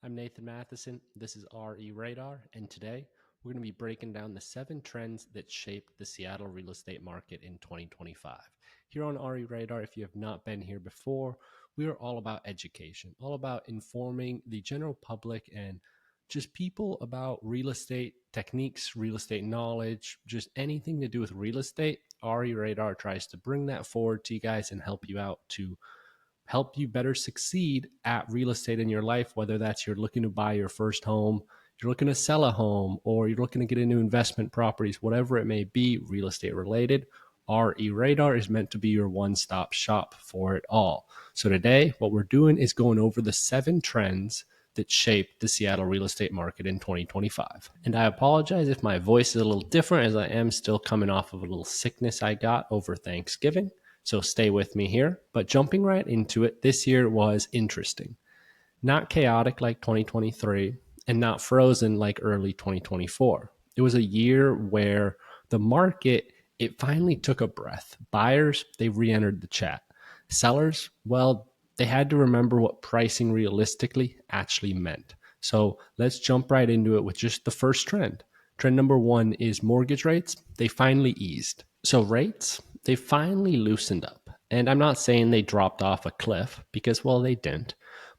I'm Nathan Matheson. This is RE Radar, and today we're going to be breaking down the 7 trends that shaped the Seattle real estate market in 2025. Here on RE Radar, if you have not been here before, we are all about education, all about informing the general public and just people about real estate techniques, real estate knowledge, just anything to do with real estate. RE Radar tries to bring that forward to you guys and help you out to help you better succeed at real estate in your life, whether that's you're looking to buy your first home, you're looking to sell a home, or you're looking to get into investment properties, whatever it may be, real estate related. RE Radar is meant to be your one-stop shop for it all. So today, what we're doing is going over the 7 trends that shaped the Seattle real estate market in 2025. And I apologize if my voice is a little different, as I am still coming off of a little sickness I got over Thanksgiving. So stay with me here. But jumping right into it, this year was interesting. Not chaotic like 2023 and not frozen like early 2024. It was a year where the market, it finally took a breath. Buyers, they re-entered the chat. Sellers, well, they had to remember what pricing realistically actually meant. So let's jump right into it with just the first trend. Trend number 1 is mortgage rates. They finally eased. So rates, they finally loosened up. And I'm not saying they dropped off a cliff because, well, they didn't.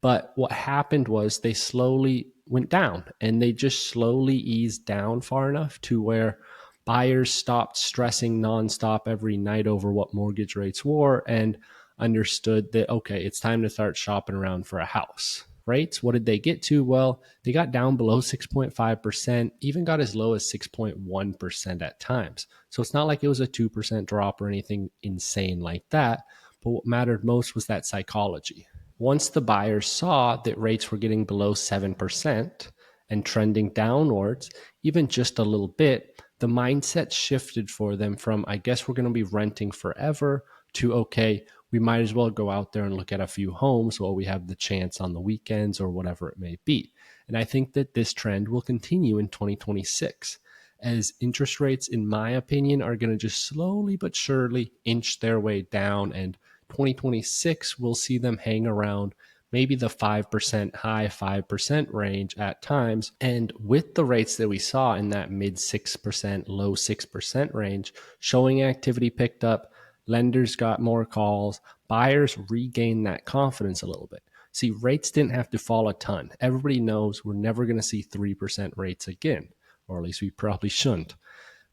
But what happened was they slowly went down and they just slowly eased down far enough to where buyers stopped stressing nonstop every night over what mortgage rates were and understood that, okay, it's time to start shopping around for a house. Rates, what did they get to? Well, they got down below 6.5%, even got as low as 6.1% at times. So it's not like it was a 2% drop or anything insane like that. But what mattered most was that psychology. Once the buyers saw that rates were getting below 7% and trending downwards, even just a little bit, the mindset shifted for them from, I guess we're going to be renting forever, to, okay, we might as well go out there and look at a few homes while we have the chance on the weekends or whatever it may be. And I think that this trend will continue in 2026 as interest rates, in my opinion, are going to just slowly but surely inch their way down. And 2026, we'll see them hang around maybe the 5%, high 5% range at times. And with the rates that we saw in that mid 6%, low 6% range, showing activity picked up, lenders got more calls, buyers regained that confidence a little bit. See, rates didn't have to fall a ton. Everybody knows we're never going to see 3% rates again, or at least we probably shouldn't.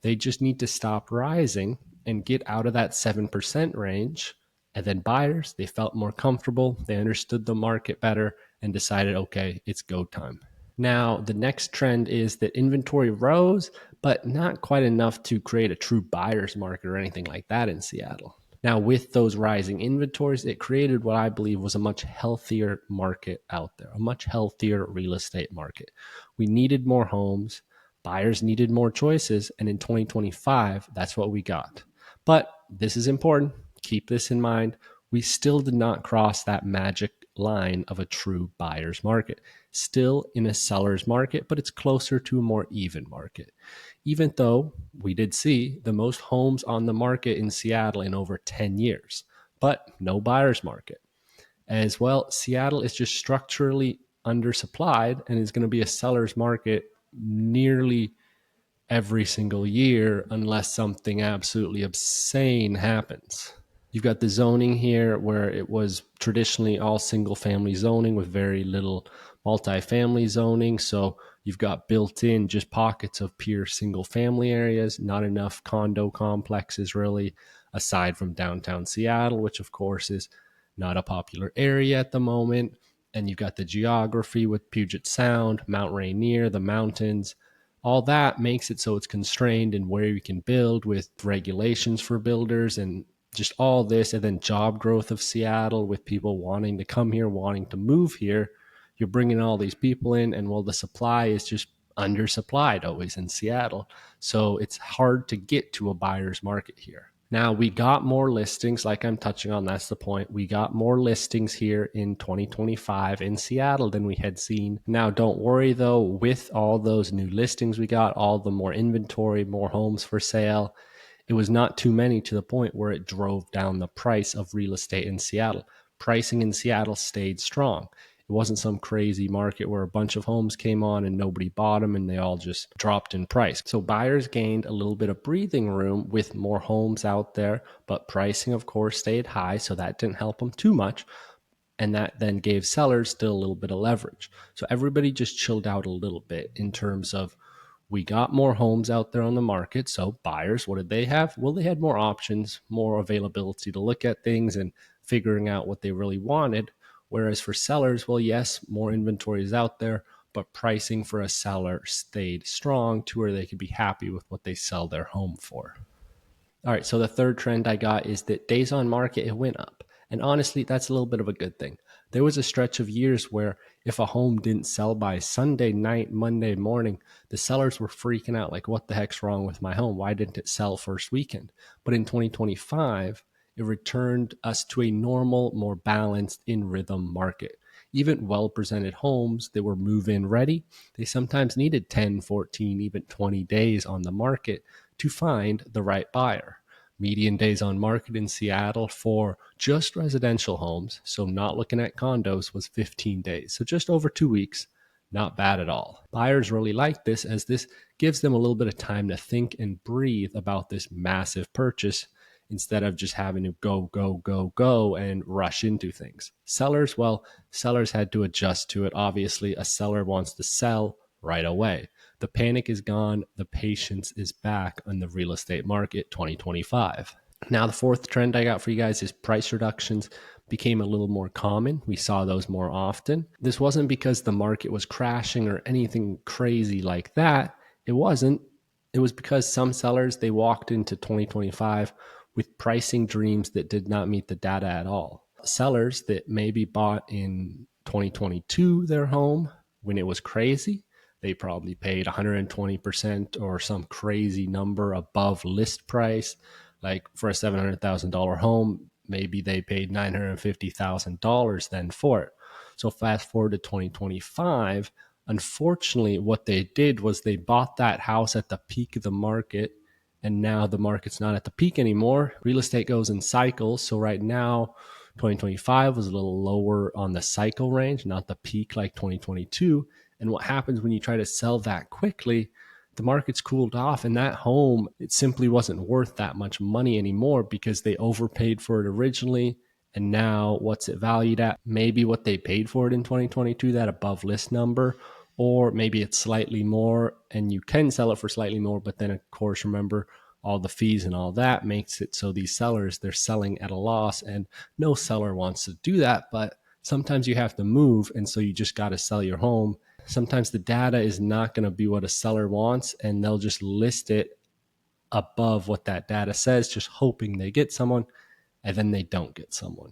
They just need to stop rising and get out of that 7% range. And then buyers, they felt more comfortable, they understood the market better and decided, okay, it's go time. Now, the next trend is that inventory rose, but not quite enough to create a true buyer's market or anything like that in Seattle. Now, with those rising inventories, it created what I believe was a much healthier market out there, a much healthier real estate market. We needed more homes, buyers needed more choices, and in 2025, that's what we got. But this is important. Keep this in mind. We still did not cross that magic line of a true buyer's market. Still in a seller's market, but it's closer to a more even market. Even though we did see the most homes on the market in Seattle in over 10 years, but no buyer's market. As well, Seattle is just structurally undersupplied and is going to be a seller's market nearly every single year unless something absolutely obscene happens. You've got the zoning here where it was traditionally all single family zoning with very little multifamily zoning. So you've got built in just pockets of pure single family areas, not enough condo complexes really, aside from downtown Seattle, which of course is not a popular area at the moment. And you've got the geography with Puget Sound, Mount Rainier, the mountains. All that makes it so it's constrained in where you can build with regulations for builders and just all this. And then job growth of Seattle with people wanting to come here, wanting to move here. You're bringing all these people in, and well, the supply is just undersupplied always in Seattle. So it's hard to get to a buyer's market here. Now, we got more listings, like I'm touching on, that's the point. We got more listings here in 2025 in Seattle than we had seen. Now, don't worry though, with all those new listings we got, all the more inventory, more homes for sale, it was not too many to the point where it drove down the price of real estate in Seattle. Pricing in Seattle stayed strong. It wasn't some crazy market where a bunch of homes came on and nobody bought them and they all just dropped in price. So buyers gained a little bit of breathing room with more homes out there, but pricing, of course, stayed high, so that didn't help them too much. And that then gave sellers still a little bit of leverage. So everybody just chilled out a little bit in terms of, we got more homes out there on the market. So buyers, what did they have? Well, they had more options, more availability to look at things and figuring out what they really wanted. Whereas for sellers, well, yes, more inventory is out there, but pricing for a seller stayed strong to where they could be happy with what they sell their home for. All right, so the third trend I got is that days on market, it went up. And honestly, that's a little bit of a good thing. There was a stretch of years where if a home didn't sell by Sunday night, Monday morning, the sellers were freaking out like, what the heck's wrong with my home? Why didn't it sell first weekend? But in 2025, it returned us to a normal, more balanced, in rhythm market. Even well-presented homes that were move-in ready, they sometimes needed 10, 14, even 20 days on the market to find the right buyer. Median days on market in Seattle for just residential homes, so not looking at condos, was 15 days. So just over 2 weeks, not bad at all. Buyers really like this, as this gives them a little bit of time to think and breathe about this massive purchase instead of just having to go and rush into things. Sellers, well, sellers had to adjust to it. Obviously, a seller wants to sell right away. The panic is gone. The patience is back on the real estate market 2025. Now, the fourth trend I got for you guys is price reductions became a little more common. We saw those more often. This wasn't because the market was crashing or anything crazy like that. It wasn't. It was because some sellers, they walked into 2025 with pricing dreams that did not meet the data at all. Sellers that maybe bought in 2022 their home when it was crazy, they probably paid 120% or some crazy number above list price. Like for a $700,000 home, maybe they paid $950,000 then for it. So fast forward to 2025, unfortunately, what they did was they bought that house at the peak of the market, and now the market's not at the peak anymore. Real estate goes in cycles. So right now, 2025 was a little lower on the cycle range, not the peak like 2022. And what happens when you try to sell that quickly, the market's cooled off, and that home, it simply wasn't worth that much money anymore because they overpaid for it originally. And now what's it valued at? Maybe what they paid for it in 2022, that above list number, or maybe it's slightly more and you can sell it for slightly more. But then of course, remember, all the fees and all that makes it so these sellers, they're selling at a loss, and no seller wants to do that. But sometimes you have to move, and so you just got to sell your home. Sometimes the data is not going to be what a seller wants, and they'll just list it above what that data says, just hoping they get someone, and then they don't get someone.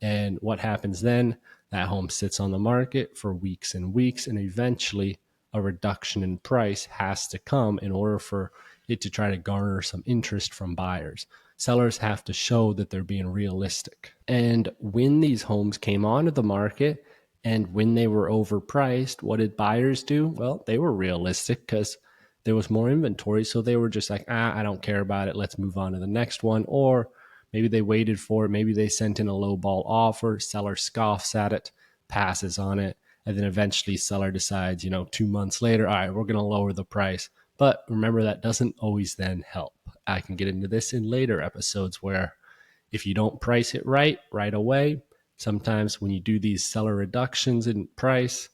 And what happens then? That home sits on the market for weeks and weeks, and eventually a reduction in price has to come in order for it to try to garner some interest from buyers. Sellers have to show that they're being realistic. And when these homes came onto the market and when they were overpriced, what did buyers do? Well, they were realistic because there was more inventory. So they were just like, I don't care about it. Let's move on to the next one. Or maybe they waited for it. Maybe they sent in a low ball offer. Seller scoffs at it, passes on it. And then eventually seller decides, 2 months later, all right, we're going to lower the price. But remember, that doesn't always then help. I can get into this in later episodes where if you don't price it right away, sometimes when you do these seller reductions in price,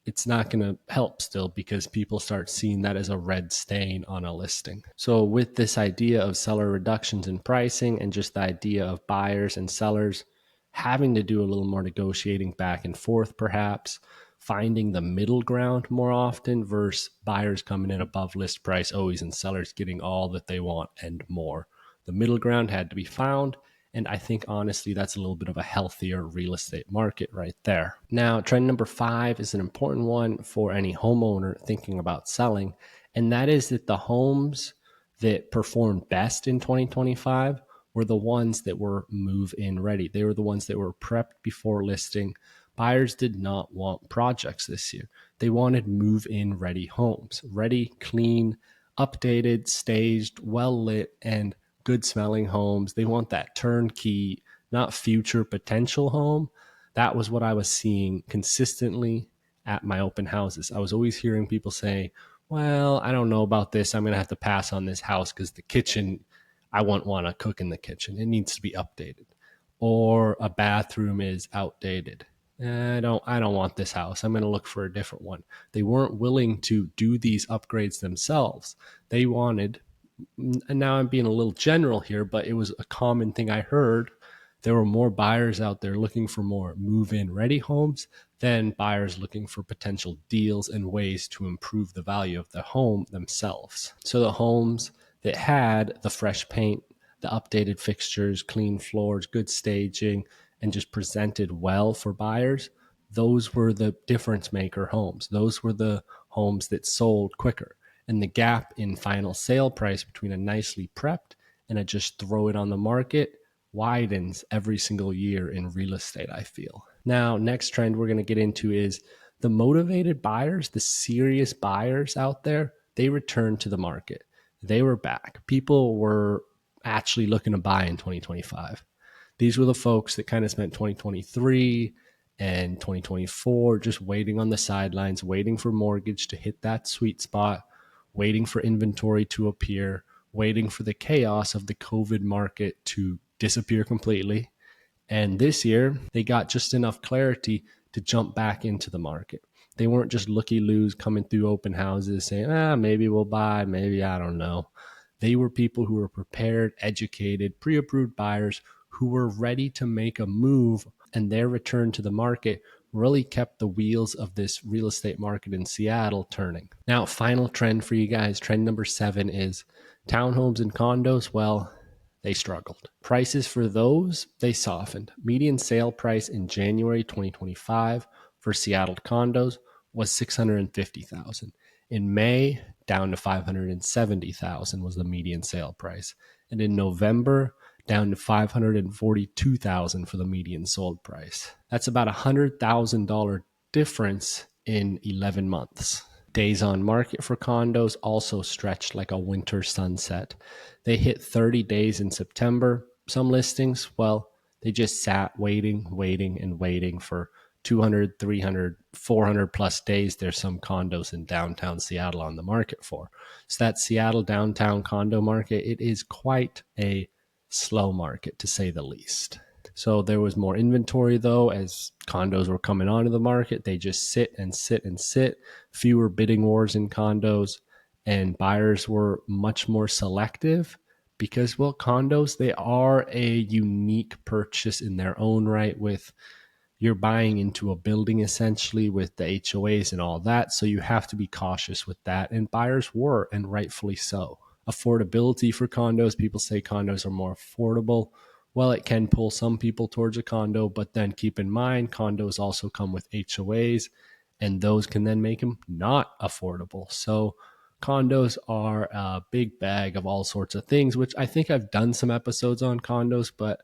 it's not going to help still because people start seeing that as a red stain on a listing. So with this idea of seller reductions in pricing and just the idea of buyers and sellers having to do a little more negotiating back and forth, perhaps finding the middle ground more often versus buyers coming in above list price always and sellers getting all that they want and more. The middle ground had to be found. And I think, honestly, that's a little bit of a healthier real estate market right there. Now, trend number 5 is an important one for any homeowner thinking about selling. And that is that the homes that performed best in 2025 were the ones that were move-in ready. They were the ones that were prepped before listing. Buyers did not want projects this year. They wanted move-in ready homes. Ready, clean, updated, staged, well-lit, and good smelling homes. They want that turnkey, not future potential home, That was what I was seeing consistently at my open houses. I was always hearing people say, well, I don't know about this. I'm going to have to pass on this house because the kitchen, I won't want to cook in the kitchen. It needs to be updated. Or a bathroom is outdated. I don't want this house. I'm going to look for a different one. They weren't willing to do these upgrades themselves. They wanted, and now I'm being a little general here, but it was a common thing I heard. There were more buyers out there looking for more move-in ready homes than buyers looking for potential deals and ways to improve the value of the home themselves. So the homes that had the fresh paint, the updated fixtures, clean floors, good staging, and just presented well for buyers, those were the difference maker homes. Those were the homes that sold quicker. And the gap in final sale price between a nicely prepped and a just throw it on the market widens every single year in real estate, I feel. Now, next trend we're going to get into is the motivated buyers, the serious buyers out there, they returned to the market. They were back. People were actually looking to buy in 2025. These were the folks that kind of spent 2023 and 2024 just waiting on the sidelines, waiting for mortgage to hit that sweet spot, waiting for inventory to appear, waiting for the chaos of the COVID market to disappear completely. And this year, they got just enough clarity to jump back into the market. They weren't just looky-loos coming through open houses saying, maybe we'll buy, maybe I don't know. They were people who were prepared, educated, pre-approved buyers who were ready to make a move, and their return to the market really kept the wheels of this real estate market in Seattle turning. Now, final trend for you guys, trend number 7 is townhomes and condos. Well, they struggled. Prices for those, they softened. Median sale price in January 2025 for Seattle condos was $650,000. In May, down to $570,000 was the median sale price. And in November, down to $542,000 for the median sold price. That's about $100,000 difference in 11 months. Days on market for condos also stretched like a winter sunset. They hit 30 days in September. Some listings, well, they just sat waiting for 200, 300, 400 plus days. There's some condos in downtown Seattle on the market for. So that Seattle downtown condo market, it is quite a slow market to say the least. So there was more inventory though, as condos were coming onto the market. They just sit and sit and sit. Fewer bidding wars in condos, and buyers were much more selective because, well, condos, they are a unique purchase in their own right. With you're buying into a building essentially with the HOAs and all that. So you have to be cautious with that. And buyers were, and rightfully so. Affordability for condos. People say condos are more affordable. Well, it can pull some people towards a condo, but then keep in mind, condos also come with HOAs, and those can then make them not affordable. So condos are a big bag of all sorts of things, which I think I've done some episodes on condos, but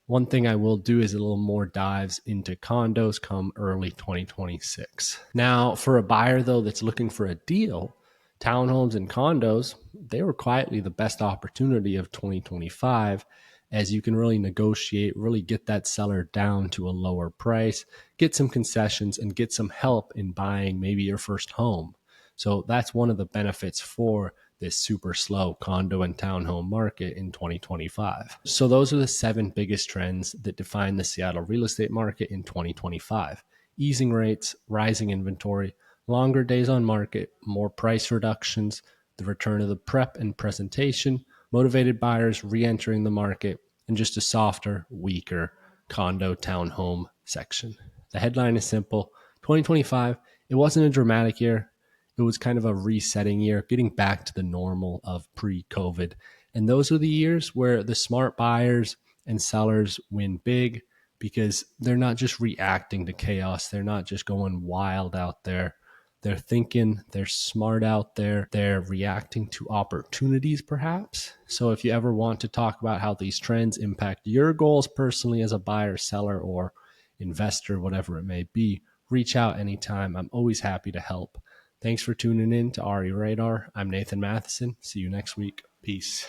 one thing I will do is a little more dives into condos come early 2026. Now, for a buyer, though, that's looking for a deal, townhomes and condos, they were quietly the best opportunity of 2025, as you can really negotiate, really get that seller down to a lower price, get some concessions, and get some help in buying maybe your first home. So that's one of the benefits for this super slow condo and townhome market in 2025. So those are the 7 biggest trends that define the Seattle real estate market in 2025. Easing rates, rising inventory, longer days on market, more price reductions, the return of the prep and presentation, motivated buyers re-entering the market, and just a softer, weaker condo townhome section. The headline is simple. 2025, it wasn't a dramatic year. It was kind of a resetting year, getting back to the normal of pre-COVID. And those are the years where the smart buyers and sellers win big because they're not just reacting to chaos. They're not just going wild out there. They're thinking, they're smart out there. They're reacting to opportunities, perhaps. So if you ever want to talk about how these trends impact your goals personally as a buyer, seller, or investor, whatever it may be, reach out anytime. I'm always happy to help. Thanks for tuning in to RE Radar. I'm Nathan Matheson. See you next week. Peace.